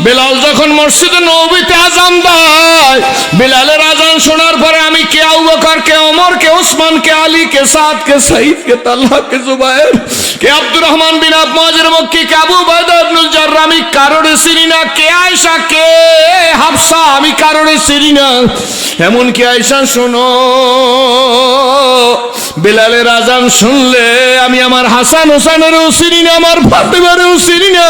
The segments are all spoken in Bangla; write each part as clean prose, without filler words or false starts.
বেলাল যখন মসজিদে নববীতে আযান দেয়, বেলালের আযান শোনার পরে আমি কে আবু বকর, কে ওমর, কে ওসমান, কে আলী, কে সাদ, কে সাঈদ, কে তালহা, কে জুবায়ের, কে আব্দুর রহমান বিন আবু মুআজির মক্কি, কে আবু উবাইদা ইবনুল জাররাহ, আমি কারোরে চিনি না। কে আয়েশা, কে হাফসা, আমি কারোরে চিনি না। এমন কি আয়েশা শোনো, বেলালের আযান শুনলে আমি আমার হাসান হোসেনেরও চিনি না, আমার ফাতেমারও চিনি না,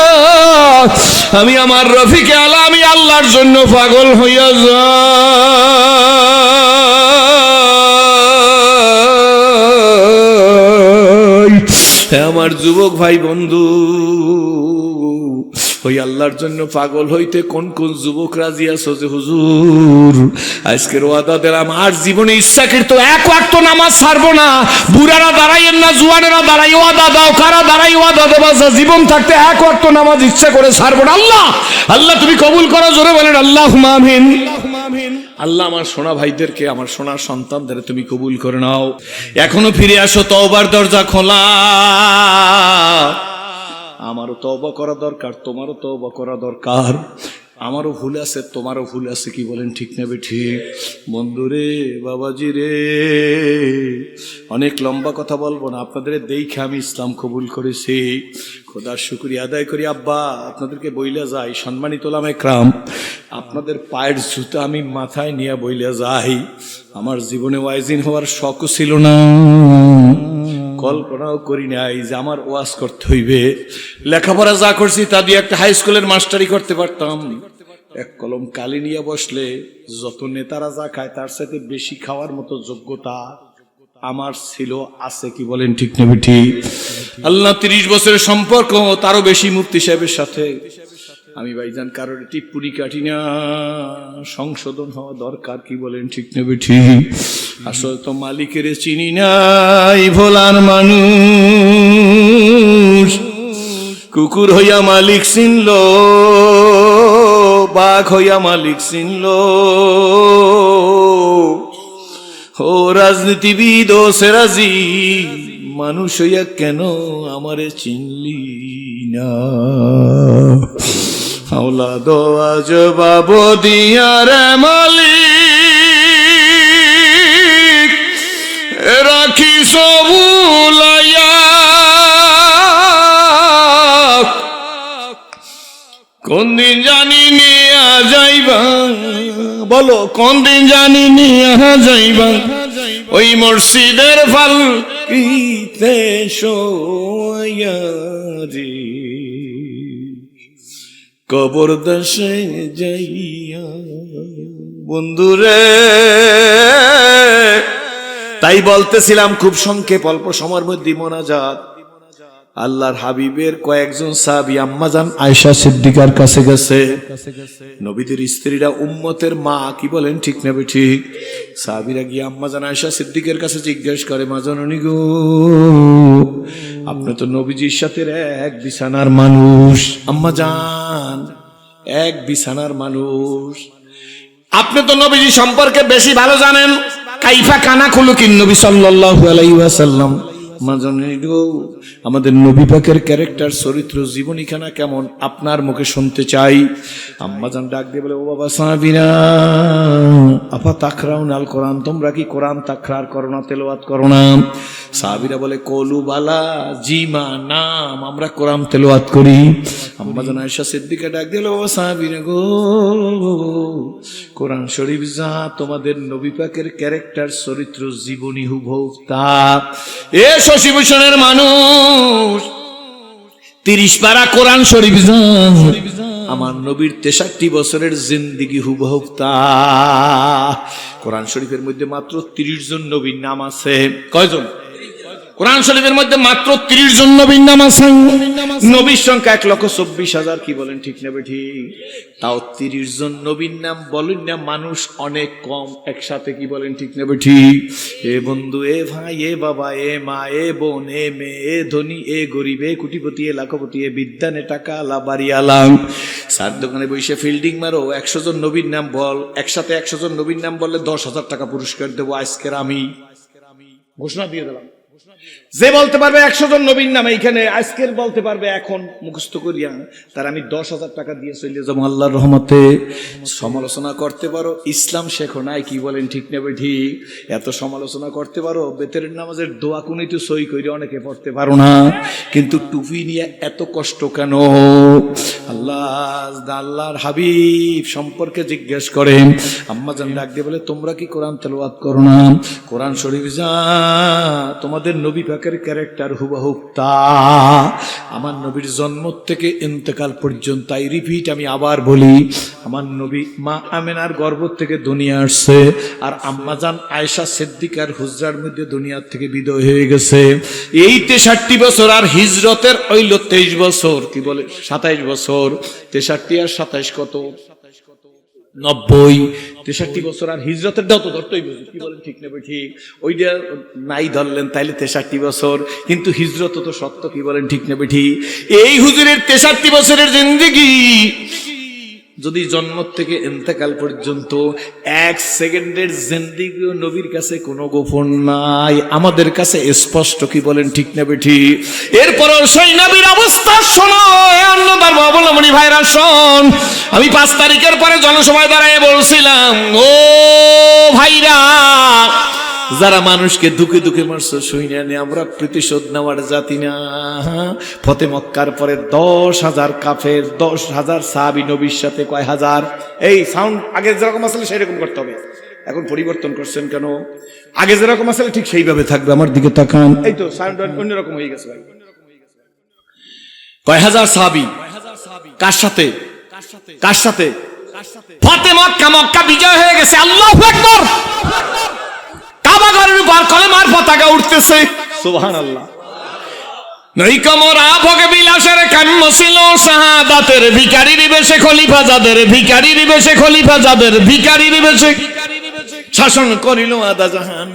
আমি আমার রফিকে আলা, আমি আল্লাহর জন্য পাগল হইয়া যাই। আমার যুবক ভাই বন্ধু, ওই আল্লাহর জন্য পাগল হইতে কোন কোন যুবক রাজি আছো যে হুজুর আজকের ওয়াদা দিলাম আর জীবনে ইচ্ছাকৃত এক ওয়াক্ত নামাজ ছাড়বো না। বুড়ারা দাঁড়াইয়েন না, জুয়ানেরা দাঁড়াই ওয়াদা দাও, কারা দাঁড়াই ওয়াদা দেবা, জীবন থাকতে এক ওয়াক্ত নামাজ ইচ্ছা করে ছাড়বো না। আল্লাহ আল্লাহ তুমি কবুল করো, জোরে বলেন আল্লাহুম্মা আমিন। আল্লাহ আমার সোনা ভাইদেরকে, আমার সোনার সন্তানদের তুমি কবুল করে নাও। এখনো ফিরে আসো, তওবার দরজা খোলা। আমারও তওবা করা দরকার, তোমারও তওবা করা দরকার। আমারও ভুল আছে, তোমারও ভুল আছে, কি বলেন ঠিক না ঠিক? বন্ধুরে, বাবাজি রে, অনেক লম্বা কথা বলবো না, আপনাদের দেখে আমি ইসলাম কবুল করেছি, খোদার শুকরিয়া আদায় করি। আব্বা আপনাদেরকে বইলা যাই, সম্মানিত ওলামায়ে কেরাম, আপনাদের পায়ের জুতা আমি মাথায় নিয়ে বইলা যাই। আমার জীবনে ওয়াইজিন হওয়ার শখও ছিল না, কল্পনাও করি নাই যে আমার ওয়াজ করতে হইবে। লেখাপড়া যা করছি তা দিয়ে একটা হাই স্কুলের মাস্টারি করতে পারতাম। এক কলম কালি নিয়ে বসলে যত নেতারা যা খায় তার সাথে বেশি খাওয়ার মতো যোগ্যতা আমার ছিল, আছে, কি বলেন ঠিক না ঠিক? আল্লাহ 30 বছরের সম্পর্ক, তারও বেশি মুফতি সাহেবের সাথে। আমি ভাইজান কারোর টিপ্পুরি কাটি না, সংশোধন হওয়া দরকার, কি বলেন ঠিক না ঠিক? আসলে তো মালিকের চিনি নাই, ভোলার মানুষ। কুকুর হইয়া মালিক চিনল, বাঘ হইয়া মালিক চিনল, ও রাজনীতিবিদ ও সেরাজি, মানুষ হইয়া কেন আমারে চিনলি না? হাওলা দোয়া জবাব দিয়ার মালিক, রাখি সবুলাইয়া, কোন দিন জানি নিয়া যাইবা, বলো কোন দিন জানি নিয়া যাইবা, ওই মসজিদের পালকিতে শোয়া রে, কবর দেশে যাইয়া। বন্ধুরে, তাই বলতেছিলাম খুব সংক্ষেপ অল্প সময়ের মধ্যে মোনাজাত। আল্লাহর হাবিবের কয়েকজন সাহাবী আম্মাজান আয়েশা সিদ্দিকার কাছে গেছে। নবীদের স্ত্রীরা উম্মতের মা, কি বলেন ঠিক না ঠিক? সাহাবীরা গিয়ে আম্মাজান আয়েশা সিদ্দিকের কাছে জিজ্ঞেস করে, মা জননী গো, আপনি তো নবীজির সাথে এক বিছানার মানুষ, আম্মাজান এক বিছানার মানুষ, আপনি তো নবীজি সম্পর্কে বেশি ভালো জানেন। কাইফা কানা খুলুকিন নবী সাল্লাল্লাহু আলাইহি ওয়াসাল্লাম, আমাদের নবী পাকের ক্যারেক্টার, চরিত্র, জীবনীখানা কেমন আপনার মুখে শুনতে চাই। আম্মাজান ডাক দিয়ে বলে, ও বাবা সাহাবীরা, আপা তাকরাউন আল কোরআন, তোমরা কি কোরআন তাকরার করো না, তেলাওয়াত করো না? সাহাবীরা বলে, কলু বালা, জি মা, নাম, আমরা কোরআন তেলাওয়াত করি। আম্মাজান আয়েশা সিদ্দিকা ডাক দিল, বাবা সাহাবীরা গো, কোরআন শরীফ যা তোমাদের নবী পাকের ক্যারেক্টার, চরিত্র, জীবনী হুবহু তা। এ শশীভূষণের মানুষ, 30 পারা কোরআন শরীফ যা আমার নবীর 63 বছরের জিন্দেগি হুবহু তা। কোরআন শরীফের মধ্যে মাত্র 30 জন নবীর নাম আছে। কয়জন? কোরআন শরীফের মধ্যে মাত্র 30 জন নবীর নাম আছে। নবীর সংখ্যা 1,24,000, কি বলেন ঠিক না ঠিক? তাও 30 জন নবীর নাম বলেন না, মানুষ অনেক কম একসাথে, কি বলেন ঠিক না ঠিক? এ বন্ধু, এ ভাই, এ বাবা, এ মা, এ বোন, এ মেয়ে, এ ধনী, এ গরিব, এ কোটিপতি, এ লাখপতি, এ বিদ্যানে টাকা আলা বাড়ি আলাম, সার দোকানে বসে ফিল্ডিং মারো, 100 জন নবীর নাম বল, একসাথে 100 জন নবীর নাম বললে 10,000 টাকা পুরস্কার দেবো। আজকের আমি ঘোষণা দিয়ে দিলাম, যে বলতে পারবে 100 জন নবীর নাম এইখানে আজকের বলতে পারবে এখন মুখস্থ করিয়া, তার আমি 10,000 টাকা দিয়ে চলে যাবো আল্লাহর রহমতে। সমালোচনা করতে পারো, ইসলাম শেখো নাই, কি বলেন ঠিক নেবে ঠিক? এত সমালোচনা করতে পারো, বেতরের নামাজের দোয়া কোনই তো সই করে অনেকে পড়তে পারো না, কিন্তু টুপি নিয়ে এত কষ্ট কেন? আল্লাহর হাবিব সম্পর্কে জিজ্ঞেস করেন, আম্মা জান ডাক দিয়ে বলে, তোমরা কি কোরআন তেলাওয়াত করো না? কোরআন শরীফ যা তোমাদের নবী পাকের ক্যারেক্টার হুবহু তা। আমার নবীর জন্ম থেকে ইন্তেকাল পর্যন্ত, তাই রিপিট আমি আবার বলি, আমার নবী মা আমেনার গর্ভ থেকে দুনিয়া আসছে, আর আম্মা জান আয়েশা সিদ্দিকার হুজরার মধ্যে দুনিয়ার থেকে বিদায় হয়ে গেছে। এই 63 বছর, আর হিজরতের হইল 23 বছর, কি বলে 27 বছর। 63 আর 27 কত? 90। 63 বছর, আর হিজরতের দাও তো ধরতেই বুঝি, কি বলেন ঠিক নেবে ঠিক? ওইটা নাই ধরলেন তাইলে 63 বছর, কিন্তু হিজরত তো সত্য, কি বলেন ঠিক নেবে ঠিক? এই হুজুরের 63 বছরের জিন্দেগি যদি জন্ম থেকে ইন্তেকাল পর্যন্ত 1 সেকেন্ডের জিন্দেগি নবীর কাছে কোনো গোপন নাই, আমাদের কাছে স্পষ্ট, কি বলেন ঠিক নেবে ঠিক? এরপরও সেই নবীর অবস্থা শোনো, অন্য ধর্ম অবলম্বনী ভাইরা শোন। আমি 5 তারিখের পরে জনসভায় দাঁড়ায় বলছিলাম, ও ভাইরা, যারা মানুষকে দুঃখে দুঃখে মারছো শুইনা নে, আমরা প্রতিশোধ নেওয়ার জাতি না। ফতে মক্কার পরে 10,000 কাফের, 10,000 সাহাবী নবীর সাথে কয় হাজার। এই সাউন্ড আগে যেরকম আসলে সেরকম করতে হবে, এখন পরিবর্তন করছেন কেন? আগে যেরকম আসলে ঠিক সেইভাবে থাকবে। আমার দিকে তাকান, এই তো সাউন্ড অন্যরকম হয়ে গেছে ভাই। কয় হাজার সাহাবী, কার সাথে? কার সাথে? ফতে মক্কা বিজয় হয়ে গেছে, আল্লাহু আকবার। কাবা ঘরের উপর কলেমার পতাকা উঠতেছে, সুবহানাল্লাহ। নৈকমরা ভোগে বিলাসের কাম্য ছিল শাহাদাতের, ভিখারির বেশে খলিফা যাদের, ভিখারির বেশে খলিফা যাদের, ভিখারির বেশে শাসন করিল আদা জাহান।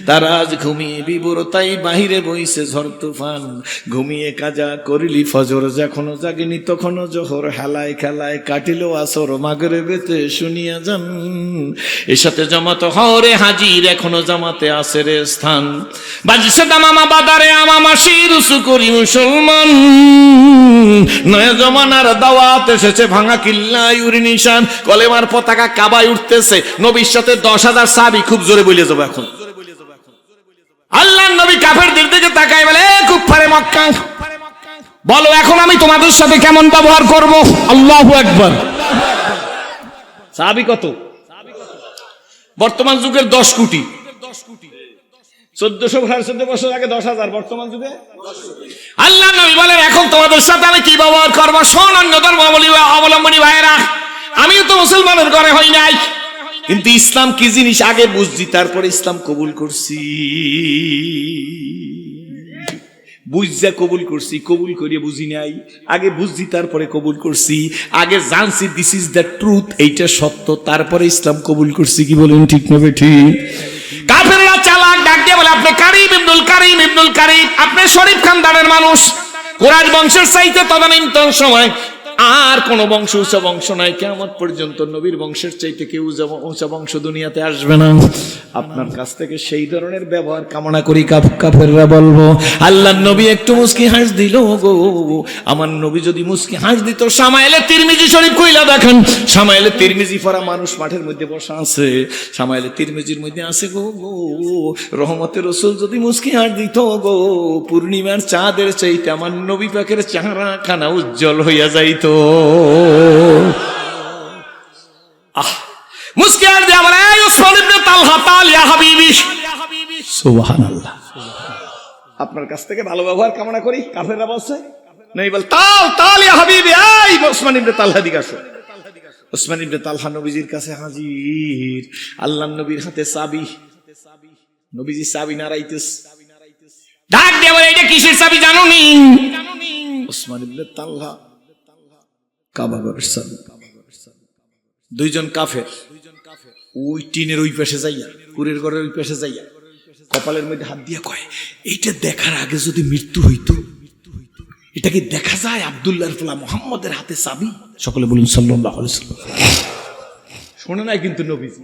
তারা আজ ঘুমিয়ে বিবরতাই বাহিরে বইছে ঝড় তুফান। ঘুমিয়ে কাজা করিলি ফজর, যখনো জাগিনি তখনো জোহর। হেলায় খেলায় কাটিল আসর, মাগরিবেতে শুনিয়া যান। এর সাথে জামাত হরে হাজির, এখনো জামাতে আছে রে স্থান। বাজিছে দামামা বাদারে আমামাসি, রুসু করি মুসলমান। নয়া জমানার দাওয়াত এসেছে, ভাঙা কিল্লা ইউরি নিশান। কলেমার পতাকা কাবায় উঠতেছে, নবীর সাথে 10,000 সাহাবী। খুব জোরে বলে যাবো এখন। আল্লাহর নবী কাফেরদের দিকে তাকায় বলে, কুফারে মক্কা, বলো এখন আমি তোমাদের সাথে কেমন ব্যবহার করব? আল্লাহু আকবার। সাহাবী কত? বর্তমান যুগের 10 কোটি। 1400 বছর আগে 10,000, বর্তমান যুগে। আল্লাহর নবী বলেন, এখন তোমাদের সাথে আমি কি ব্যবহার করব? শোন অন্য ধর্ম অবলম্বনী ভাইয়েরা, আমিও তো মুসলমানের ঘরে হই নাই, কিন্তু ইসলাম কি জিনিস আগে বুঝছি, তারপরে ইসলাম কবুল করছি। বুঝা কবুল করছি, কবুল করিয়ে বুঝি নাই। আগে বুঝছি তারপরে কবুল করছি। আগে জানছি দিস ইজ দ্য ট্রুথ, এইটা সত্য, তারপরে ইসলাম কবুল করছি। কি বলেন ঠিক না ঠিক? কাফেররা চালাক, ডাক দিয়ে বলে, আপনি কারিম ইবনুল কারিম, ইবনুল কারিম, আপনি শরীফ খানদানের মানুষ। কুরাইশ বংশের চাইতে তদানীন্তন সময় আর কোন বংশ উঁচা বংশ নাই, কিয়ামত পর্যন্ত নবীর বংশের চাইতে কেউ উঁচা বংশ দুনিয়াতে আসবে না। আপনার কাছ থেকে সেই ধরনের ব্যবহার কামনা করি। কাফেররা বলবো, আল্লাহর নবী একটু মুস্কি হাস দিল গো। আমার নবী যদি মুস্কি হাস দিত, সামাইলে তিরমিজি শরীফ কইলা দেখেন, সামাইলে তিরমিজি পড়া মানুষ মাঠের মধ্যে বসা আছে, সামাইলে তিরমিজির মধ্যে আছে গো গো। রহমতের রাসূল যদি মুস্কি হাস দিত গো, পূর্ণিমার চাঁদের চাইতে আমার নবী পাকের চেহারা খানা উজ্জ্বল হইয়া যাইত। মুস্কিয়ার দিয়া বলে, উসমান ইবনে তালহা, তাল ইয়া হাবিবি। সুবহানাল্লাহ। আপনার কাছ থেকে ভালো ব্যবহার কামনা করি। কাফেররা বলছে, নবী বল, তাল তাল ইয়া হাবিবি, এই উসমান ইবনে তালহা দিকে আসো। উসমান ইবনে তালহা নবীজির কাছে হাজির। আল্লাহর নবীর হাতে চাবি, নবীজি চাবি নাড়াইতেস। ডাক দিয়ে বলে, এটা কিসের চাবি জানো নি? উসমান ইবনে তালহা কাবা ঘরের চাবি। দুইজন কাফের ওই টিনের ওই পাশে যাইয়া, কুরের ঘরের ওই পাশে যাইয়া, কপালের মধ্যে হাত দিয়া কয়, এইটা দেখার আগে যদি মৃত্যু হইতো। এটা কি দেখা যায়? আব্দুল্লাহর ফুলা মুহাম্মদের হাতে চাবি। সকলে বলুন সাল্লাল্লাহু আলাইহি ওয়াসাল্লাম। শোনে নাই কিন্তু নবীজি।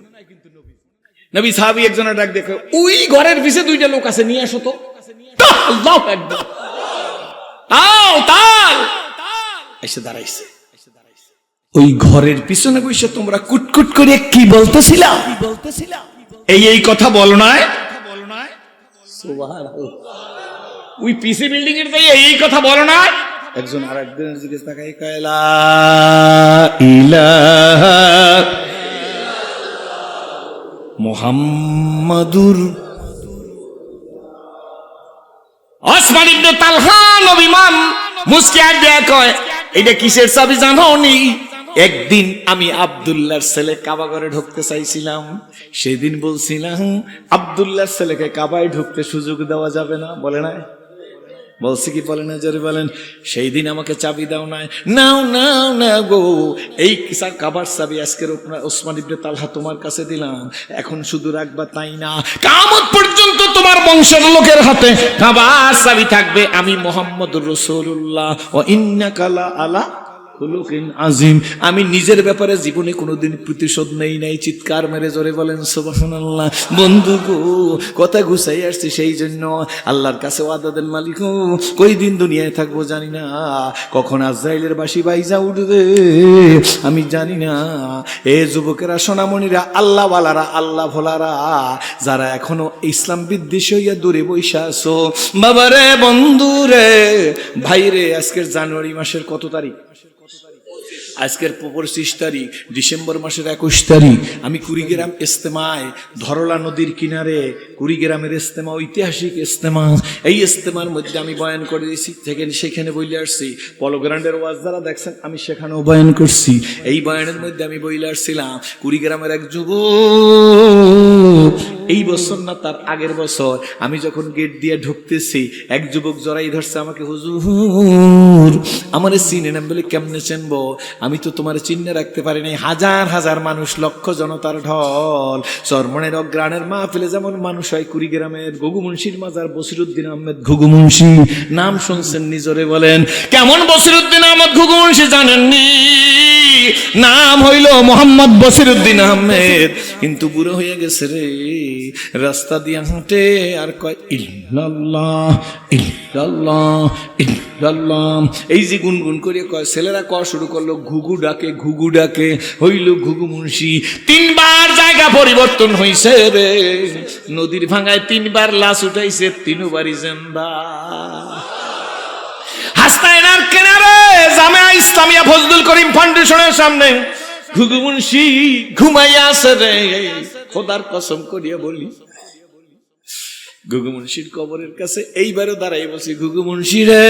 নবী সাহাবী একজনের ডাক দেখে, ওই ঘরের পিছে দুইটা লোক আছে, নিয়ে আসো তো। আল্লাহু আকবার, তাল এসে দাঁড়াইছে। ওই ঘরের পিছনে বসে তোমরা কুটকুট করে কি বলতেছিলা? এই কথা বলো না। ওই পিসি বিল্ডিং এর এই কথা বলো না। একজন আর একজনের দিকে তাকাই কয়, লা ইলাহা মুহাম্মাদুর। ওসমান ইবনে তালহা নবী ইমাম মুস্কিয়া দিয়ে কয়, এটা কিসের চাবি জানো নি? একদিন আমি আব্দুল্লাহর ছেলে কাবা ঘরে ঢুকতে চাইছিলাম, সেদিন বলছিলাম আব্দুল্লাহর ছেলেকে কাবায় ঢুকতে সুযোগ দেওয়া যাবে না, বলে না? বলছি কি বলে না? জোরে বলেন। সেই দিন আমাকে চাবি দাও নাই, নাও নাও না গো, এই কাবার চাবি আজকের ওসমান ইবনে তালহা তোমার কাছে দিলাম, এখন শুধু রাখবা তাই না, কিয়ামত পর্যন্ত তোমার বংশের লোকের হাতে কাবার চাবি থাকবে। আমি মুহাম্মদুর রাসূলুল্লাহ ওয়া ইন্নাকা লা আলা খুলুকিন আযীম। আমি নিজের ব্যাপারে জীবনে কোনোদিন প্রতিশোধ নেই নাই। চিৎকার মেরে জোরে বলেন সুবহানাল্লাহ। বন্ধু গো, কথা গুছাই আসছে, সেই জন্য আল্লাহর কাছে ওয়াদা দেন, মালিক কই দিন দুনিয়ায় থাকবো জানি না, কখন আজরাইলের বাঁশি বাইজা উঠবে আমি জানি না। এ যুবকেরা, সোনামণিরা, আল্লাহ ওয়ালারা, আল্লাহ ভোলারা, যারা এখনো ইসলাম বিদ্বেষী হইয়া দূরে বইসা আছো, বাবারে, বন্ধুরে, ভাইরে, আজকের জানুয়ারি মাসের কত তারিখ? আজকের 25 তারিখ, ডিসেম্বর মাসের 21 তারিখ। আমি কুড়িগ্রাম ইস্তেমায়, ধরলা নদীর কিনারে কুড়িগ্রামের ইস্তেমা, ঐতিহাসিক ইস্তেমা, এই ইস্তেমার মধ্যে আমি বয়ান করে দিয়েছি, সেখানে বইলে আসছি। পলগ্রান্ডের ওয়াজ যারা দেখছেন, আমি সেখানেও বয়ান করছি। এই বয়ানের মধ্যে আমি বইলে আসছিলাম, কুড়িগ্রামের এক যুবক, এই বছর না তার আগের বছর, আমি যখন গেট দিয়ে ঢুকতেছি, এক যুবক জড়াই ধরছে আমাকে, হুজুর আমারে চিনে নেন। বলে কেমনে চিনবো? আমি তো তোমার চিহ্নে রাখতে পারি নাই। হাজার হাজার মানুষ, লক্ষ জনতার ঢল, চরমনের অগ্রাণের মাহফিলে যেমন মানুষ হয়, কুড়িগ্রামের ঘুঘু মুন্সির মাজার বসিরউদ্দিন আহমেদ ঘুঘু মুন্সি, নাম শুনছেন নিজরে বলেন? কেমন বসিরউদ্দিন আহমেদ ঘুঘু মুন্সি জানেননি? নাম হইল মোহাম্মদ বসিরউদ্দিন আহমেদ, কিন্তু বুড়ো হয়ে গেছে রে। রাস্তা দিয়ে হাঁটে আর কয় ইল্লাল্লাহ ইল্লাল্লাহ ইল্লাল্লাহ, এই যে গুনগুন করে কয়। ছেলেরা কয় শুরু করলো, ঘুঘু ডাকে, ঘুঘু ডাকে, হইল ঘুঘু মুন্সি। 3 বার জায়গা পরিবর্তন হইছে রে। নদীর ভাঙায় 3 বার লাশ উঠাইছে, 3 বারই জিন্দা। হাসনাইনার কিনারে জামিয়া ইসলামিয়া ফজলুল করিম ফাউন্ডেশনের সামনে ঘুঘু মুন্সি ঘুমাইয়া আছে রে। খোদার কসম করিয়া বলি, ঘুঘু মুন্সির কবরের কাছে এইবারও দাঁড়াই বলছি, ঘুঘু মুন্সি রে,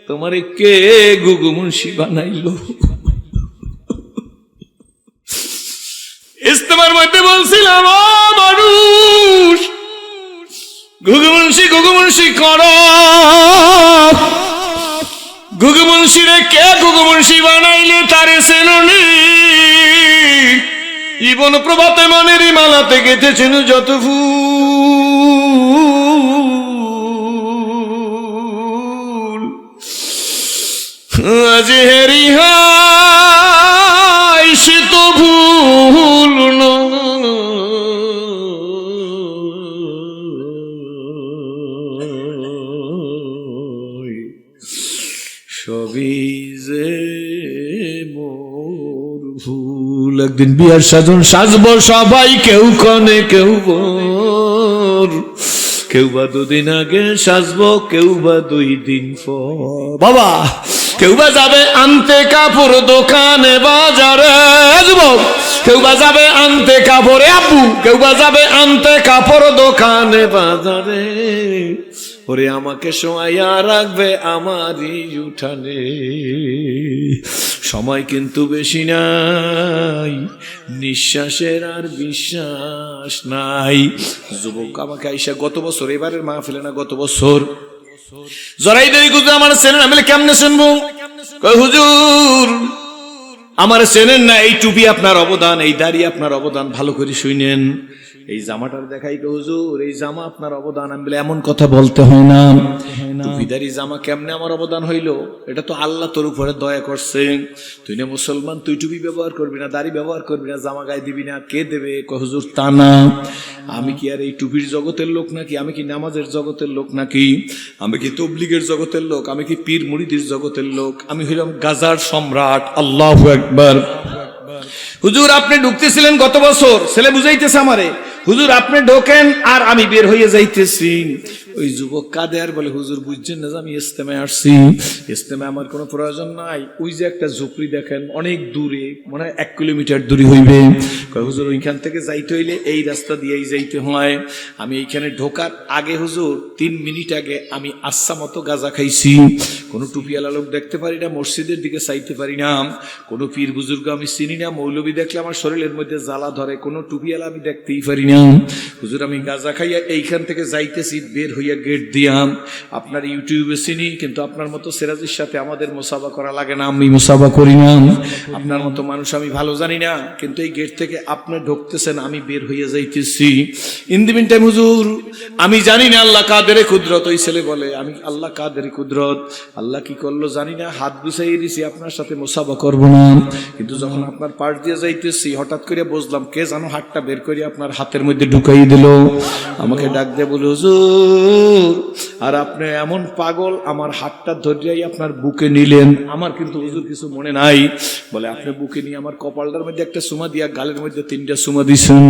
তোমারে কে ঘুঘু মুন্সি বানাইলো? ইস্তেমার মধ্যে বলছিলাম, ও মানুষ, ঘুঘু মুন্সি করো। ঘুঘু মুন্সি রে কে ঘুঘু মুন্সি বানাইলে তারে চেননি? জীবন প্রভাতে মনের মালাতে গেঁথেছেন যত ফুল, আজ হেরি হাই সে তো ভুল নয়, সবই যে মোর ভুল। একদিন বিয়ার সাজন সাজবো সবাই, কেউ কনে কেউ বোর, কেউ বা 2 দিন আগে সাজবো, কেউ বা 2 দিন পর। বাবা, কেউ বা যাবে আনতে কাপড় দোকানে বাজারে, যুবক, কেউ বা যাবে আনতে কাপড়ে, আব্বু, কেউ বা যাবে আনতে কাপড় দোকানে বাজারে। ওরে আমাকে শোয়াইয়া রাখবে আমারই উঠানে। সময় কিন্তু বেশি নাই, নিঃশ্বাসের আর বিশ্বাস নাই। যুবক আমাকে আইসা গত বছর, এবারের মাহফিলে না, গত বছর জরাই দেরি গুজু আমার চেনেন। আমি কেমনে শুনবো? কই হুজুর আমার চেনেন না, এই টুপি আপনার অবদান, এই দাড়ি আপনার অবদান, ভালো করে শুনেন। এই জামাটার দেখাই কে হুজুর এই জামা আপনার অবদান। আমি বলে এমন কথা বলতে হয় না, টুপিদারি জামা কেমনে আমার অবদান হইলো? এটা তো আল্লাহ তোর উপরে দয়া করছে। তুই না মুসলমান, তুই টুপি ব্যবহার করবি না, দাড়ি ব্যবহার করবি না, জামা গায়ে দিবি না, কে দেবে? কয় হুজুর তা না, আমি কি আর এই টুপির জগতের লোক নাকি? আমি কি নামাজের জগতের লোক নাকি? আমি কি তবলিগের জগতের লোক? আমি কি পীর মুরিদের জগতের লোক? আমি হইলাম গাজার সম্রাট। আল্লাহু আকবার। হুজুর আপনি ঢুকতেছিলেন গত বছর, ছেলে বুঝাইতেছে আমারে, হুজুর আপনি ঢোকেন আর আমি বের হয়ে যাইতেছি। ওই যুবক কাঁদে আর বলে, হুজুর বুঝছেন না যে আমি ইস্তেমায় আসছি, ইস্তেমায় আমার কোনো প্রয়োজন নাই। ওই যে একটা ঝুপড়ি দেখেন অনেক দূরে, মনে হয় 1 কিলোমিটার দূরে হইবে। হুজুর ওইখান থেকে যাইতে হইলে এই রাস্তা দিয়েই যাইতে হয়। আমি এইখানে ঢোকার আগে হুজুর 3 মিনিট আগে আমি আচ্ছা মতো গাঁজা খাইছি। কোনো টুপিওয়ালা লোক দেখতে পারি না, মসজিদের দিকে চাইতে পারি না, কোনো পীর বুজুর্গ আমি চিনি না, মৌলবী দেখলে আমার শরীরের মধ্যে জ্বালা ধরে, কোনো টুপিওয়ালা আমি দেখতেই পারি না। হুজুর আমি গাঁজা খাইয়া এইখান থেকে যাইতেছি, বের হইয়া গেট দিয়াম। আপনার ইউটিউবে চিনি, কিন্তু আপনার মতো সিরাজের সাথে আমাদের মুসাফা করা লাগে না, আমি মুসাফা করি না। আপনার মতো মানুষ আমি ভালো জানি না, কিন্তু এই গেট থেকে আপনি ঢুকতেছেন, আমি বের হইয়া যাইতেছি। ইন দি মিন টাইম হুজুর আমি জানি না আল্লাহ কাদেরে কুদরত। ওই ছেলে বলে আমি আল্লাহ কাদেরে কুদরত, আল্লাহ কি করলো জানি না, হাত বিছাইয়ে দিছি আপনার সাথে মুসাফা করবো না। কিন্তু যখন আপনার পাশ দিয়ে যাইতেছি হঠাৎ করে বুঝলাম কে জানো হাতটা বের করে আপনার হাতের মধ্যে ঢুকাই দিল। আমাকে ডাক দিয়ে বলে, হুজুর আর আপনি এমন পাগল, আমার হাতটা ধরিয়াই আপনার বুকে নিলেন। আমার কিন্তু হুজুর কিছু মনে নাই। বলে আপনি বুকে নিয়ে আমার কপালটার মধ্যে একটা সুমা দিয়া গালের মধ্যে 3টা সুমা দিছেন,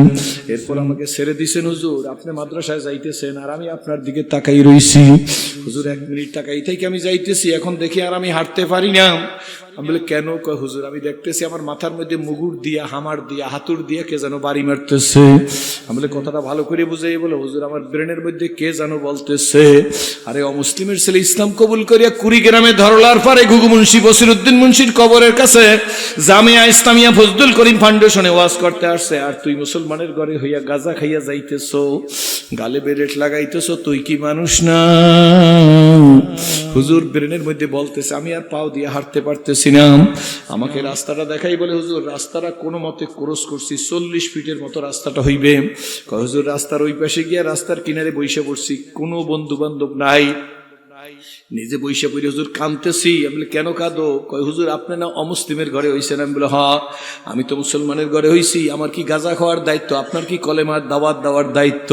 এরপর আমাকে ছেড়ে দিছেন। হুজুর আপনি মাদ্রাসায় যাইতেছেন আর আমি আপনার দিকে তাকাই রইছি। হুজুর 1 মিনিট তাকাই থেকে আমি যাইতেছি, এখন দেখি আর আমি হাঁটতে পারি না। আমি বলে কেন? কয় হুজুর আমি দেখতেছি আমার মাথার মধ্যে মুগুর দিয়া, হামার দিয়া, হাতুর দিয়া কে যেন বাড়ি মারতেছে। আমি বলে কথাটা ভালো করে বুঝাই। বলে হুজুর আমার ব্রেনের মধ্যে কে যেন বলতেছে। আরে অমুসলিমের ছেলে ইসলাম কবুল করিয়া কুড়িগ্রামে ধরলার পরে ঘুঘু মুন্সি বসিরউদ্দিন মুন্সির কবরের কাছে জামিয়া ইসলামিয়া ফজলুল করিম ফাউন্ডেশনে ওয়াজ করতে আসছে, আর তুই মুসলমানের ঘরে হইয়া গাজা খাইয়া যাইতেছো, গালে বেরেট লাগাইতেছো, তুই কি মানুষ না? হুজুর ব্রেনের মধ্যে বলতেছে, আমি আর পাও দিয়ে হাঁটতে পারতেছি না। আমাকে রাস্তাটা দেখাই। বলে হুজুর রাস্তাটা কোনো মতে ক্রস করছি, 40 ফিটের মতো রাস্তাটা হইবে। হুজুর রাস্তার ওই পাশে গিয়া রাস্তার কিনারে বইসা পড়ছি, কোনো বন্ধু বান্ধব নাই, নিজে বইসা পড়ে হুজুর কাঁদতেছি। আমি বলি কেন কাঁদো? কয় হুজুর আপনি না অমুসলিমের ঘরে হইছেন। আমি বলে হ্যাঁ, আমি তো মুসলমানের ঘরে হইছি, আমার কি গাঁজা খাওয়ার দায়িত্ব? আপনার কি কলেমার দাওয়াত দেওয়ার দায়িত্ব?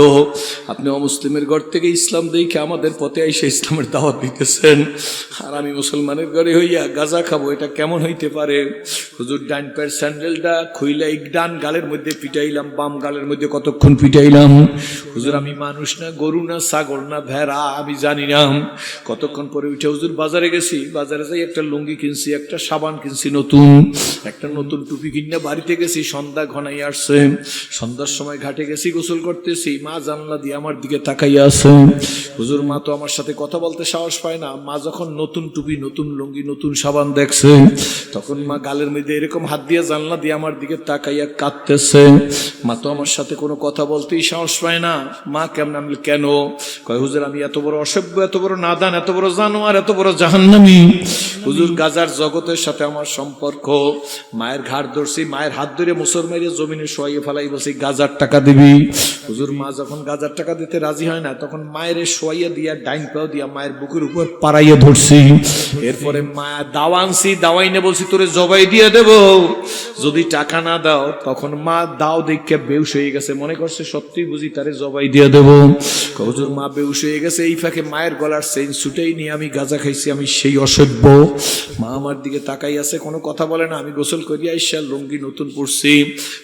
আপনি অমুসলিমের ঘর থেকে ইসলাম দেখে আমাদের পথে এসে ইসলামের দাওয়াত দিতেছেন, আর আমি মুসলমানের ঘরে হইয়া গাঁজা খাবো, এটা কেমন হইতে পারে? হুজুর ডান পায়ের স্যান্ডেলটা খুইলা এক ডান গালের মধ্যে পিটাইলাম, বাম গালের মধ্যে কতক্ষণ পিটাইলাম। হুজুর আমি মানুষ না, গরু না, ছাগল না, ভেড়া, আমি জানি না। কতক্ষণ পরে উঠে হুজুর বাজারে গেছি, বাজারে যাই একটা লুঙ্গি কিনছি, একটা সাবান কিনছি নতুন, একটা নতুন টুপি কিনে বাড়িতে গেছি। সন্ধ্যা ঘনাই আসছে, সন্ধ্যার সময় ঘাটে গেছি, গোসল করতেছি, মা জানলা দিয়ে আমার দিকে তাকাইয়া আছে। হুজুর মা তো আমার সাথে কথা বলতে সাহস পায় না। মা যখন নতুন টুপি, নতুন লুঙ্গি, নতুন সাবান দেখছে, তখন মা গালের মধ্যে এরকম হাত দিয়ে জানলা দিয়ে আমার দিকে তাকাইয়া কাঁদতেছে। মা তো আমার সাথে কোনো কথা বলতেই সাহস পায় না। মা কেমন? আমি কেন? কয় হুজুর আমি এত বড় অসভ্য, এত বড় নাদান, এত বড় জানোয়ার, এত বড় জাহান্নামী। হুজুর গাজার জগতের সাথে আমার সম্পর্ক। মায়ের ঘাড় ধরছি, মায়ের হাত ধরে মুসলমানের জমিনে শোয়াইয়ে ফেলাই, বলছি গাজার টাকা দিবি। হুজুর মা যখন গাজার টাকা দিতে রাজি হয় না, তখন মায়ের শোয়াইয়া দিয়া ডাইন পাও দিয়া মায়ের বুকের উপর পাড়াইয়া ধরছি। এরপরে মা দাওয়া আনছি, দাওয়াই নে বলছি তোরে জবাই দিয়ে দেব যদি টাকা না দাও। তখন মা দাও দেখে বেউস হয়ে গেছে, মনে করছে সত্যি বুঝি তারে জবাই দিয়ে দেব। হুজুর মা বেউস হয়ে গেছে, এই ফাঁকে মায়ের গলার চেইন ছুটেই নিয়ে আমি গাঁজা খাইছি, আমি সেই অসভ্য। মা আমার দিকে তাকাই আছে, কোনো কথা বলে না। আমি গোসল করিয়া আইসা লুঙ্গি নতুন পরছি,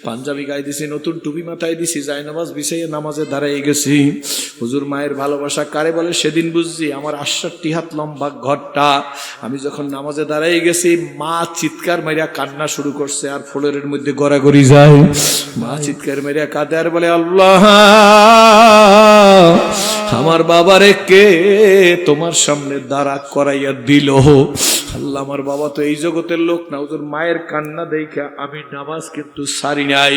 পাঞ্জাবি গায়ে দিছি, নতুন টুপি মাথায় দিছি, যায় নামাজ বিছাইয়া নামাজে দাঁড়াই গেছি। হুজুর মায়ের ভালোবাসা কারে বলে সেদিন বুঝছি। আমার 68 হাত লম্বা ঘরটা, আমি যখন নামাজে দাঁড়াই গেছি, মা চিৎকার মারিয়া কান্না শুরু করছে, আর ফ্লোরের মধ্যে গড়াগড়ি যায়। মা চিৎকার মারিয়া কাঁদে আর বলে, আল্লাহ আমার বাবারে কে তোমার সামনে দাঁড়া করাইয়া দিল? আল্লাহ আমার বাবা তো এই জগতের লোক না। হুজুর মায়ের কান্না দেখা আমি নামাজ কিন্তু সারি নাই।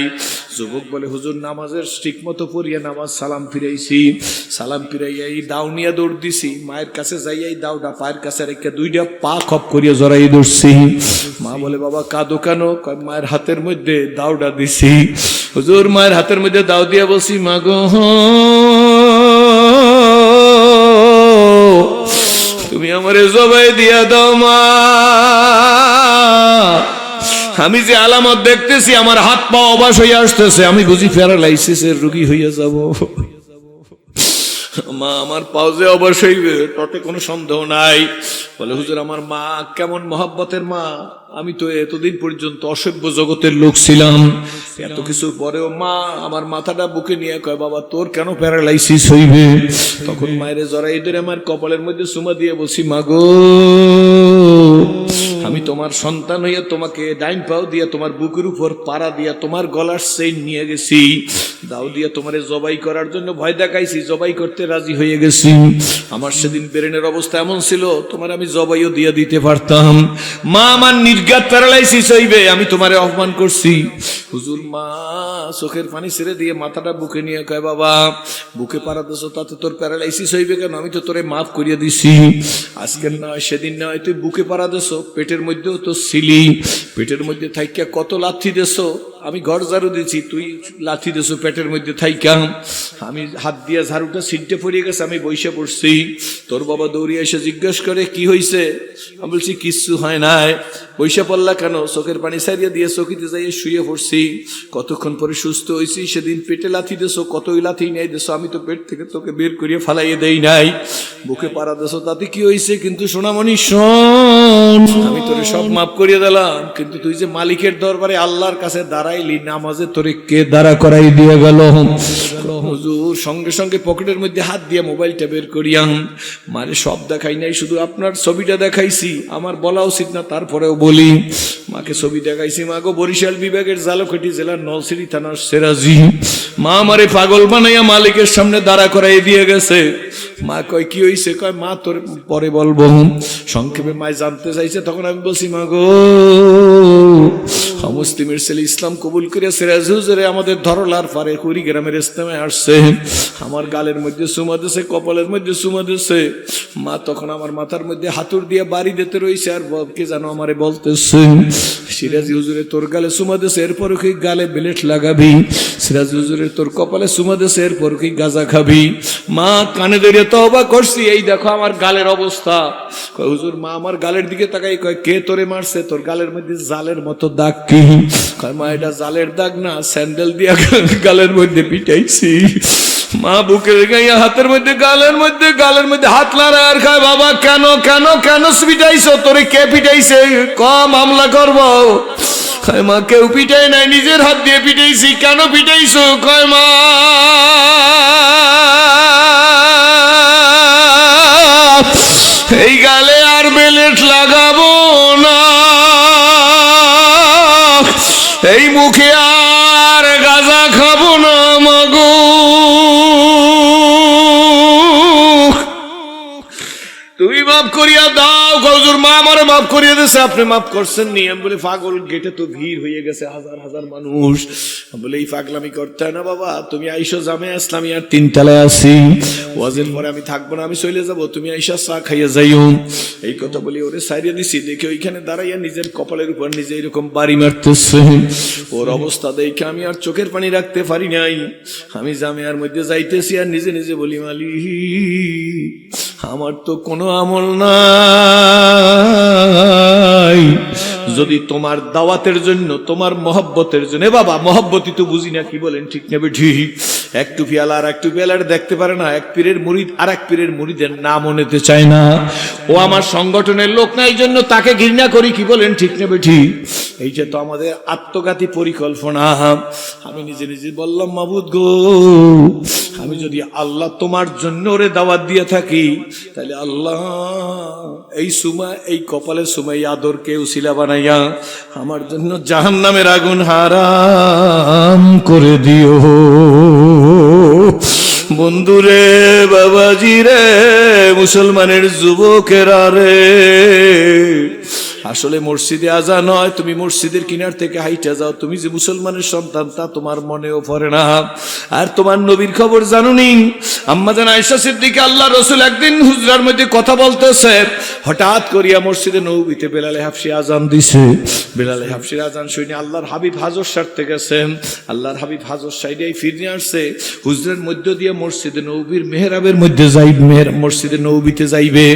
যুবক বলে হুজুর নামাজের ঠিক মতো পড়িয়া নামাজ সালাম ফিরাইছি, সালাম ফিরাইয়া এই দাও নিয়ে দৌড় দিছি। মায়ের কাছে যাইয়া এই দাওটা পায়ের কাছে রেখে 2টা পা খপ করিয়া জড়াই ধরছি। মা বলে বাবা কাঁদো কেন? মায়ের হাতের মধ্যে দাওটা দিছি। হুজুর মায়ের হাতের মধ্যে দাও দিয়া বলছি, মা গো তুমি আমারে জবাই দিয়া দাও মা, আমি যে আলামত দেখতেছি আমার হাত পা অবাস হয়ে আসতেছে, আমি বুঝি প্যারালাইসিসের রোগী হইয়া যাব। মা আমার পাও যে অবাস হইবে তাতে কোনো সন্দেহ নাই। বলে হুজুর আমার মা কেমন মহব্বতের মা, আমি তো এতদিন পর্যন্ত অসভ্য জগতের লোক ছিলাম, এত কিছু পরেও মা আমার মাথাটা বুকে নিয়ে কয় বাবা তোর কেন প্যারালাইসিস হইবে। তখন মায়ের জড়াই ধরে আমার কপালের মধ্যে চুমা দিয়ে বলছি, মা গো আমি তোমার সন্তান হইয়া তোমাকে ডাইন পাও দিয়া তোমার বুকের উপর পাড়া দিয়া তোমার গলার চেইন নিয়ে গেছি, দাও দিয়া তোমারে জবাই করার জন্য ভয় দেখাইছি, জবাই করতে রাজি হয়ে গেছি। আমার সেদিন ব্রেনের অবস্থা এমন ছিল তোমার আমি জবাইও দিয়া দিতে পারতাম। মা আমার নির্ঘাত প্যারালাইসিস হইবে, আমি তোমারে অপমান করছি। হুজুর মা চোখের পানি ছেড়ে দিয়ে মাথাটা বুকে নিয়ে কয় বাবা বুকে পাড়া দিছ তাতে তোর প্যারালাইসিস হইবে কেন, আমি তো তোরে মাফ করিয়া দিছি। আজকের নয় সেদিন নয়, তুই বুকে পাড়া দিছ, পেটের মধ্যেও তো ছিলি, পেটের মধ্যে থাইকা কত লাথি দেছ, আমি ঘর ঝাড়ু দিছি তুই লাথি দেছো পেটের মধ্যে থাইকা, আমি হাত দিয়া ঝাড়ুটা সিটে পড়িয়ে গেছে, আমি বইসা পড়ছি। তোর বাবা দৌড়িয়ে এসে জিজ্ঞেস করে কি হয়েছে, আমি বলছি কিচ্ছু হয় নাই। বইসা পড়লা কেন, চোখের পানি সারিয়া দিয়ে চকিতে যাইয়ে শুয়ে পড়ছি, কতক্ষণ পরে সুস্থ হয়েছি। সেদিন পেটে লাথি দেছো, কতই লাথি নাই দেছো, আমি তো পেট থেকে তোকে বের করিয়ে ফালাইয়ে দেই নাই, বুকে পাড়া দেছো তাতে কি হয়েছে, কিন্তু সোনামণি শোন আমি তোরে সব মাফ করিয়ে দিলাম, কিন্তু তুই যে মালিকের দরবারে আল্লাহর কাছে দাঁড়াইলি নামাজে তোরে কে দাঁড়া করাই দিয়ে গেল। হুজুর সঙ্গে সঙ্গে পকেটের মধ্যে হাত দিয়ে মোবাইলটা বের করিয়াম, মানে সব দেখাই নাই, শুধু আপনার ছবিটা দেখাইছি, আমার বলা উচিত না তারপরেও বলি। মাকে ছবি দেখাইছি, মা গো বরিশাল বিভাগের জালকাঠি জেলার নলছিরি থানার সেরাজি, মা আমারে পাগল বানাইয়া মালিকের সামনে দাঁড়া করাই দিয়ে গেছে। মা কয় কি হইছে, কয় মা তোর পরে বলবো। সংক্ষেপে মায় জানতে চাইছে, তখন আমি বলছি মা গো মুসলিমের ছেলে ইসলাম কবুল করে সিরাজ হুজুরে আমাদের ধরলার পারে কুড়িগ্রামের ইস্তেমায় আসছে, আমার গালের মধ্যে চুমা দিছে, কপালের মধ্যে চুমা দিছে। মা তখন আমার মাথার মধ্যে হাতুর দিয়ে বাড়ি দিতে রয়েছে, আর কে জানো আমারে বলতেছে সিরাজ হুজুরে তোর গালে চুমা দিছে, এরপর কি গালে ব্লেড লাগাবি, সিরাজ হুজুরে তোর কপালে চুমা দিছে, এরপর কি গাঁজা খাবি। মা কানে ধরে তওবা করছি, এই দেখো আমার গালের অবস্থা। কয় হুজুর মা আমার গালের দিকে তাকাই, কয় কে তোরে মারছে, তোর গালের মধ্যে জালের মতো দাগ কি, কয় মা এটা জালের দাগ না, স্যান্ডেল দিয়া গালের মধ্যে পিটাইছি। মা বুকের গাইয়া হাতের মধ্যে গালের মধ্যে হাত লাড়া আর খায়, বাবা কেন কেন কেন পিটাইছো, তোরে কে পিটাইছে, ক মামলা করবো। কয় মা কেউ পিটাই নাই, নিজের হাত দিয়ে পিটাইছি। কেন পিটাইছো, কয় মা এই গালে আর বেলেট লাগাবো না, এই মুখে আর গাঁজা খাবো না মাগো। তুমি মাফ করিয়া দাও। হুজুর মা আমারে মাফ করিয়া দিয়েছে, আপনি মাফ করছেন নি। আমি বলি পাগল, গেটে তো ভিড় হয়ে গেছে, হাজার হাজার মানুষ। বলে এই পাগলামি করতে হয় না বাবা, তুমি আইসো জামে ইসলামী আর 3 তলায় আছি, ওয়াজের পরে আমি থাকবো না, আমি চলে যাবো, তুমি আইসা চা খাইয়া যাইও। এই কথা বলি ওরে সাইরিয়া দিছি, দেখে ওইখানে দাঁড়াইয়া নিজের কপালের উপর নিজে এরকম বাড়ি মারতেছে। ওর অবস্থা দেখে আমি আর চোখের পানি রাখতে পারি নাই। আমি জামিয়ার মধ্যে যাইতেছি আর নিজে নিজে বলি মালি আমার তো কোনো আমল নাই, যদি তোমার দাওয়াতের জন্য তোমার মহব্বতের জন্য, বাবা মহব্বতই তো বুঝি না, কি বলেন ঠিক নেবে ঠিক, একটু পেয়ালা আর একটু পেয়ালার দেখতে পারে না, এক পীরের মুরিদ আর এক পীরের মুরিদের নামও নিতে চায় না, ও আমার সংগঠনের লোক না, এই জন্য তাকে ঘৃণা করি, কি বলেন ঠিক নেবে ঠিক। এইটা তো আমাদের আত্মঘাতী পরিকল্পনা। আমি নিজে নিজে বললাম মাবুদ গো, আমি যদি আল্লাহ তোমার জন্য ওরে দাওয়াত দিয়ে থাকি, তাহলে আল্লাহ এই সুমা, এই কপালের সুমাই আদরকে উসিলা বানাইয়া আমার জন্য জাহান্নামের আগুন হারাম করে দিও। বন্ধুরে, বাবাজি রে, মুসলমানের যুবকেরা রে, আসলে মসজিদে আজান হয়, তুমি মসজিদের কিনার থেকে হাইটা যাও, তুমি যে মুসলমানের সন্তান তা তোমার মনেও পড়ে না। আর তোমার নবীর খবর জানুনি? আম্মা জান আয়েশা সিদ্দিকা আল্লাহ রাসূল একদিন হুজরার মধ্যে কথা বলতেছে, হঠাৎ করিয়া মসজিদে নববীতে বেলালে হাফসি আজান দিছে। বেলালে হাফসির আজান শুনে আল্লাহর হাবিব হাজর সারতে গেছেন। আল্লাহর হাবিব হাজর সাইডেই ফিরে আসছে, হুজরের মধ্য দিয়ে মসজিদে নববীর মেহরাবের মধ্যে মসজিদে নববীতে যাইবে।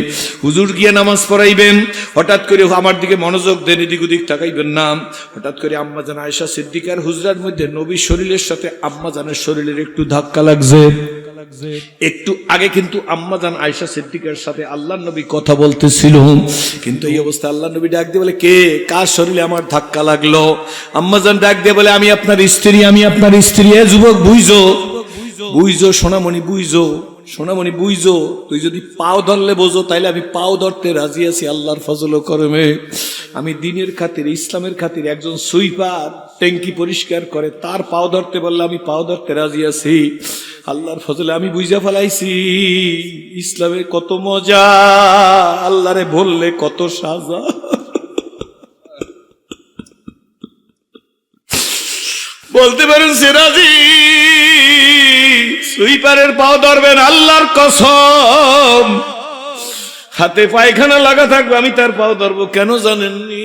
হুজুর গিয়ে নামাজ পড়াইবেন। হঠাৎ করে আমার দিকে মনোযোগ দেন, এদিক ওদিক তাকাইবেন না। হঠাৎ করে আম্মা জান আয়েশা সিদ্দিকার হুজরার মধ্যে নবীর শরীরের সাথে আম্মা জানের শরীরের একটু ধাক্কা লাগছে। একটু আগে কিন্তু আম্মা জান আয়েশা সিদ্দিকার সাথে আল্লাহর নবী কথা বলতেছিল, কিন্তু এই অবস্থা আল্লাহর নবী ডাক দিয়ে বলে, কে, কার শরীরে আমার ধাক্কা লাগলো? আম্মা জান ডাক দিয়ে বলে, আমি আপনার স্ত্রী, আমি আপনার স্ত্রী। এ যুবক বুঝো, বুঝো সোনামণি, বুঝো সোনামণি, বুঝো। তুই যদি পাও ধরলে বোঝো, তাইলে আমি পাও ধরতে রাজি আছি আল্লাহর ফজল ও করমে। আমি দিনের খাতিরে, ইসলামের খাতিরে, একজন সুইপার ট্যাঙ্কি পরিষ্কার করে তার পাও ধরতে বললে আমি পাও ধরতে রাজি আছি। আল্লাহর ফজলে আমি বুঝা ফেলাইছি ইসলামে কত মজা, আল্লাহরে বললে কত সাজা। বলতে পারেন সিরাজি সুইপারের পাও ধরবেন, আল্লাহর কসম হাতে পায়খানা লাগা থাকবে আমি তার পাও ধরবো। কেন জানেননি?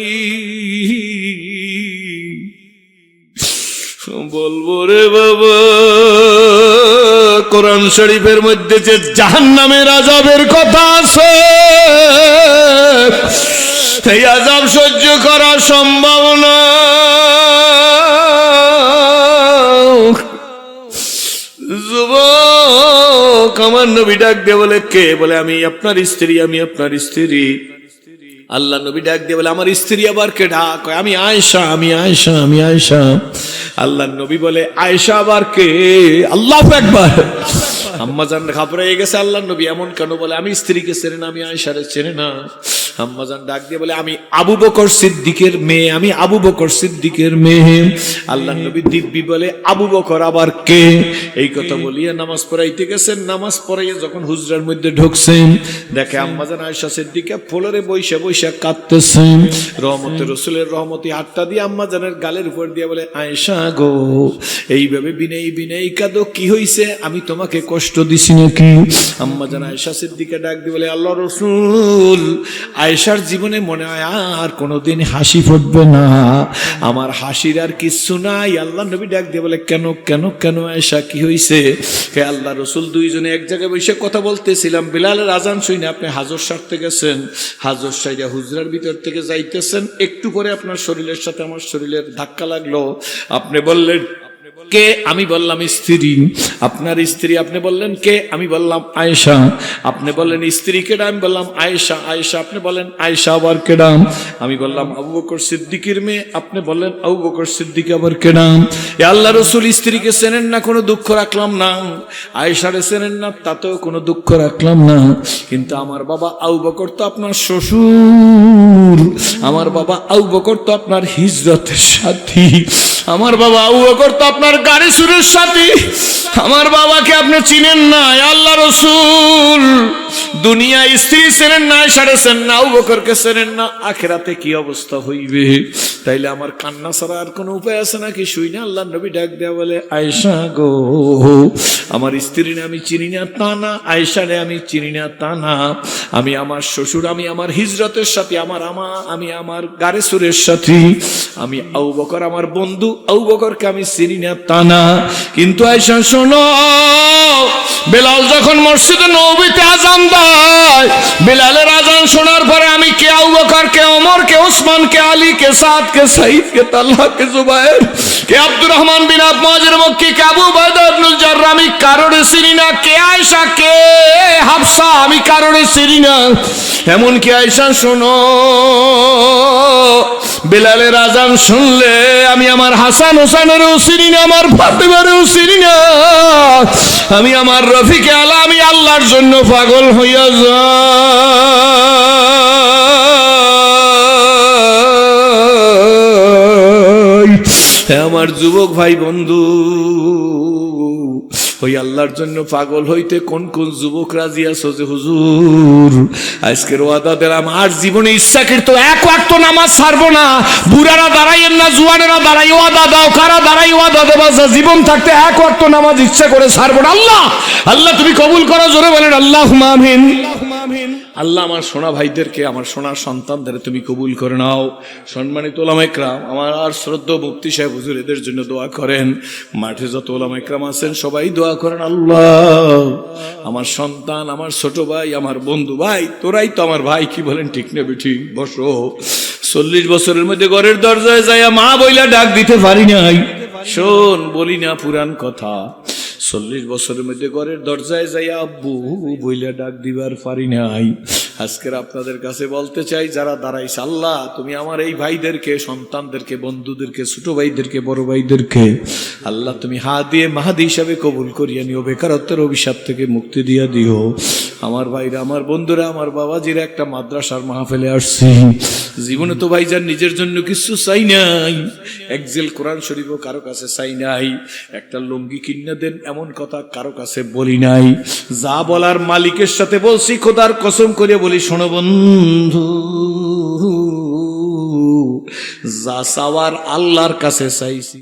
বলবো রে বাবা, কোরআন শরীফের মধ্যে যে জাহান্নামের আযাবের কথা আছে, সেই আযাব সহ্য করা সম্ভব না। যুবক আমার নবী ডাক দিয়ে বলে, কে? বলে, আমি আপনার স্ত্রী, আমি আপনার স্ত্রী। আল্লাহ নবী ডাক দিয়ে বলে, আমার স্ত্রী আবার কে? ডাক, আমি আয়েশা, আমি আয়েশা, আমি আয়েশা। আল্লাহ নবী বলে, আয়েশা আবার কে? আল্লাহু আকবার। আম্মা জান ঘাবড়ে গেছে, আল্লাহ নবী এমন কেন বলে? আমি স্ত্রীকে চেনে না, আমি আয়েশারে চেনে না। আম্মা জান ডাক দিয়ে বলে, আমি আবু বকর সিদ্দিকের মেয়ে, আমি আবু বকর সিদ্দিকের মেয়ে। আল্লাহ নবী দিব্যি বলে, আবু বকর আবার কে? এই কথা বলিয়া নামাজ পড়াইতে গেছেন। নামাজ পড়াইয়া যখন হুজরার মধ্যে ঢুকছেন, দেখে আম্মা জান আয়েশা সিদ্দিকা ফ্লোরে বইসা বইসা কাঁদতেছেন। রহমতের রাসূলের রহমতি হাতটা দিয়ে আম্মা জানের গালের উপর দিয়ে বলে, আয়েশা গো, এইভাবে বিনয়ী বিনয়ী কাঁদো, কি হইছে? আমি তোমাকে কষ্ট দিছি নাকি? আম্মা জান আয়েশা সিদ্দিকা ডাক দিয়ে বলে, আল্লাহর রাসূল, আয়েশার জীবনে মনে হয় আর কোনোদিন হাসি ফুটবে না, আমার হাসির আর কিচ্ছু নাই। আল্লাহ নবী ডাক দিয়ে বলে, কেন কেন কেন আয়েশা, কি হইছে? হে আল্লাহ রাসূল, দুইজনে এক জায়গায় বসে কথা বলতেছিলাম, বিলালের আজান শুনে আপনি হাজর সারতে গেছেন, হাজর সাইরা হুজরার ভিতর থেকে যাইতেছেন, একটু পরে আপনার শরীরের সাথে আমার শরীরের ধাক্কা লাগলো। আপনি বললেন, কে? আমি বললাম স্ত্রী। আপনার স্ত্রী? আপনি বললেন কে? আমি বললাম আয়েশা। আপনি বললেন স্ত্রী কেডা? আমি বললাম আয়েশা। আয়েশা? আপনি বলেন আয়েশা আবার কেডা? আমি বললাম আবু বকর সিদ্দিকের মেয়ে। আপনি বললেন আবু বকর সিদ্দিক আবার কেডা? এ আল্লাহ রাসূল, স্ত্রীকে চেনেন না, কোনো দুঃখ রাখলাম না। আয়েশারে চেনেন না, তাতেও কোনো দুঃখ রাখলাম না। কিন্তু আমার বাবা আবু বকর তো আপনার শ্বশুর, আমার বাবা আবু বকর তো আপনার হিজরতের সাথী, আমার বাবা আবু বকর তো আপনার গাড়ি সুরের সাথী। আমার বাবাকে আপনি চিনেন না আল্লাহ রাসূল। দুনিয়া স্ত্রী চেনেন না, আয়েশারে চেনেন না, আবু বকরকে চেনেন না, আখিরাতে কি অবস্থা হইবে? তাইলে আমার কান্না ছাড়া আর কোনো উপায় আছে নাকি? শুই না আল্লাহ নবী ডাক দেয়া বলে, আয়েশা গো, আমার স্ত্রী আমি চিনি না তা না, আয়েশারে আমি চিনি না তা না, আমি আমার শ্বশুর, আমি আমার হিজরতের সাথী, আমি আমার গাড়ি সুরের সাথী, আমি আবু বকর আমার বন্ধু, আবু বকরকে আমি চিনি না তা না। কিন্তু আয়েশা শোনো, বেলাল যখন মসজিদে নববীতে আযান দেয়, বেলালের আযান শোনার পরে আমি কে আবু বকর, কে ওমর, কে ওসমান, কে আলী, কে সাদ, কে সাঈদ, কে তালহা, কে জুবায়ের, কে আব্দুর রহমান বিন আবু মুআজির মক্কি, কে আবু উবাইদা ইবনুল জাররাহ, আমি কারোরে চিনি না। কে আয়েশা, কে হাফসা, আমি কারোরে চিনি না। এমন কি আয়েশা শোনো, বেলালের আযান শুনলে আমি আমার হাসান হোসেনেরও চিনি না, আমার ফাতেমারও চিনি না, আমি আমার রফিকে আলা, আমি আল্লাহর জন্য পাগল হইয়া যাই। আমার যুবক ভাই বন্ধু, ওই আল্লাহর জন্য পাগল হইতে কোন কোন যুবক রাজি আছো যে হুজুর আজকের ওয়াদা দিলাম আর জীবনে ইচ্ছাকৃত এক ওয়াক্ত নামাজ ছাড়বো না। বুড়ারা দাঁড়াইয়েন না, জুয়ানেরা দাঁড়াই ওয়াদা দাও, কারা দাঁড়াই ওয়াদা দেবা জীবন থাকতে এক ওয়াক্ত নামাজ ইচ্ছা করে ছাড়বো না। আল্লাহ আল্লাহ তুমি কবুল করো, জোরে বলেন আল্লাহুম্মা আমিন। আল্লাহ আমার সোনা ভাইদেরকে, আমার সোনা সন্তানদের তুমি কবুল করে নাও। সম্মানিত ওলামা ইকরাম, আমার আর শ্রদ্ধা মুফতি সাহেব হুজুর এদের জন্য দোয়া করেন। মাঠে যত ওলামা ইকরাম আছেন সবাই দোয়া করেন। আল্লাহ আমার সন্তান, আমার ছোট ভাই, আমার বন্ধু, ভাই তোরাই তো আমার ভাই, কি বলেন ঠিক না বেঠি? বসো। 40 বছরের মধ্যে ঘরের দরজায় যাইয়া মা বইলা ডাক দিতে পারি নাই। শোন, বলি না পুরান কথা, 40 বছরের মধ্যে ঘরের দরজায় যাইয়া আব্বু বইলা ডাক দিবার পারি নাই। আজকের আপনাদের কাছে বলতে চাই, যারা দাঁড়াইছে, আল্লাহ তুমি আমার এই ভাইদেরকে, সন্তানদেরকে, বন্ধুদেরকে, ছোট ভাইদেরকে, বড় ভাইদেরকে আল্লাহ তুমি হাদিয়ে মাহাদি হিসাবে কবুল করিয়া নিও, বেকারত্বের অভিশাপ থেকে মুক্তি দিয়া দিও। আমার ভাইরা, আমার বন্ধুরা, আমার বাবাজিরা একটা মাদ্রাসার মাহফিলে আসছি। জীবনে তো ভাইজান নিজের জন্য কিছু চাই নাই, একজেল কোরআন শরীফও কারো কাছে চাই নাই, একটা লুঙ্গি কিনে দেন এমন কথা কারো কাছে বলি নাই। যা বলার মালিকের সাথে বলছি, খোদার কসম করে বলি, শোনো বন্ধু, যা চাওয়ার আল্লাহর কাছে চাইছি।